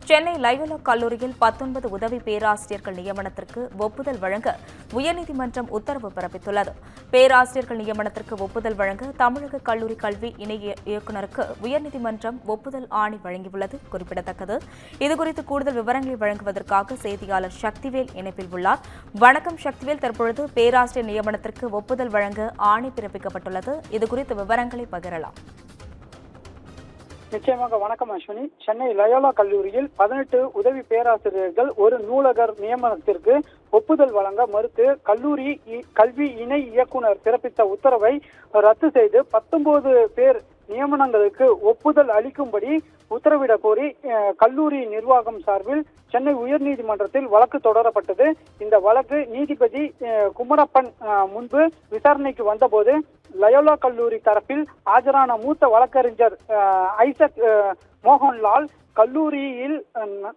Chennai Loyola கல்லூரியில் 19 உதவி பேராசிரியர்கள் நியமனத்திற்கு ஒப்புதல் வழங்க உயர்நீதிமன்றம் உத்தரவு பிறப்பித்துள்ளது. பேராசிரியர்கள் நியமனத்திற்கு ஒப்புதல் வழங்க தமிழக கல்லூரி கல்வி இணை இயக்குநருக்கு உயர்நீதிமன்றம் ஒப்புதல் ஆணை வழங்கியுள்ளது குறிப்பிடத்தக்கது. இதுகுறித்து கூடுதல் விவரங்களை வழங்குவதற்காக செய்தியாளர் சக்திவேல் இணைப்பில் உள்ளார். வணக்கம் சக்திவேல், தற்பொழுது பேராசிரியர் நியமனத்திற்கு ஒப்புதல் வழங்க ஆணை பிறப்பிக்கப்பட்டுள்ளது. இதுகுறித்து விவரங்களை பகிரலாம். நிச்சயமாக. வணக்கம் அஸ்வினி. சென்னை லயோலா கல்லூரியில் 18 உதவி பேராசிரியர்கள் ஒரு நூலகர் நியமனத்திற்கு ஒப்புதல் வழங்க மறுத்து கல்லூரி கல்வி இணை இயக்குனர் பிறப்பித்த உத்தரவை ரத்து செய்து 19 பேர் நியமனங்களுக்கு ஒப்புதல் அளிக்கும்படி உத்தரவிட கோரி கல்லூரி நிர்வாகம் சார்பில் சென்னை உயர்நீதிமன்றத்தில் வழக்கு தொடரப்பட்டது. இந்த வழக்கு நீதிபதி குமரப்பன் முன்பு விசாரணைக்கு வந்தபோது லயோலா கல்லூரி தரப்பில் ஆஜரான மூத்த வழக்கறிஞர் ஐசக் மோகன்லால் கல்லூரியில்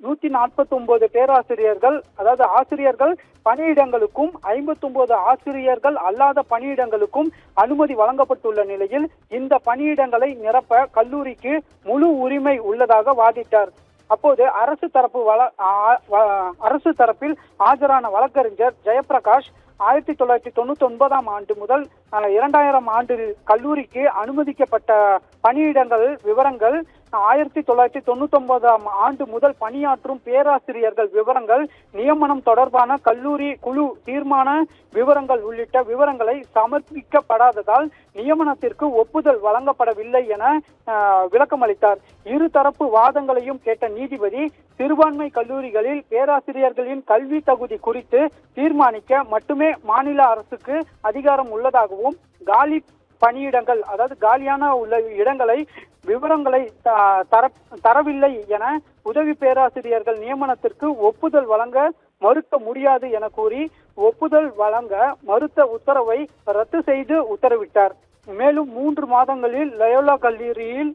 149 பேராசிரியர்கள், அதாவது ஆசிரியர்கள் பணியிடங்களுக்கும் 59 ஆசிரியர்கள் அல்லாத பணியிடங்களுக்கும் அனுமதி வழங்கப்பட்டுள்ள நிலையில் இந்த பணியிடங்களை நிரப்ப கல்லூரிக்கு முழு உரிமை உள்ளதாக வாதிட்டார். அப்போது அரசு தரப்பில் ஆஜரான வழக்கறிஞர் ஜெயபிரகாஷ் 1999 ஆண்டு முதல் 2000 ஆண்டில் கல்லூரிக்கு அனுமதிக்கப்பட்ட பணியிடங்கள் விவரங்கள், 1999 ஆண்டு முதல் பணியாற்றும் பேராசிரியர்கள் விவரங்கள், நியமனம் தொடர்பான கல்லூரி குழு தீர்மான விவரங்கள் உள்ளிட்ட விவரங்களை சமர்ப்பிக்கப்படாததால் நியமனத்திற்கு ஒப்புதல் வழங்கப்படவில்லை என விளக்கமளித்தார். இருதரப்பு வாதங்களையும் கேட்ட நீதிபதி சிறுபான்மை கல்லூரிகளில் பேராசிரியர்களின் கல்வி தகுதி குறித்து தீர்மானிக்க மட்டுமே மாநில அரசுக்கு அதிகாரம் உள்ளதாகவும் காலி பணியிடங்கள், அதாவது காலியான உள்ள இடங்களை விவரங்களை தரவில்லை என உதவி பேராசிரியர்கள் நியமனத்திற்கு ஒப்புதல் வழங்க மறுக்க முடியாது என கூறி ஒப்புதல் வழங்க மறுத்த உத்தரவை ரத்து செய்து உத்தரவிட்டார். மேலும் 3 மாதங்களில் லயோலா கல்லூரியில்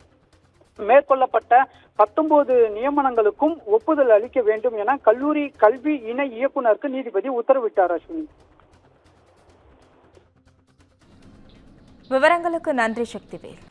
மேற்கொள்ளப்பட்ட 19 நியமனங்களுக்கும் ஒப்புதல் அளிக்க வேண்டும் என கல்லூரி கல்வி இணை இயக்குநருக்கு நீதிபதி உத்தரவிட்டார். அஸ்வினி, விவரங்களுக்கு நன்றி சக்திவேல்.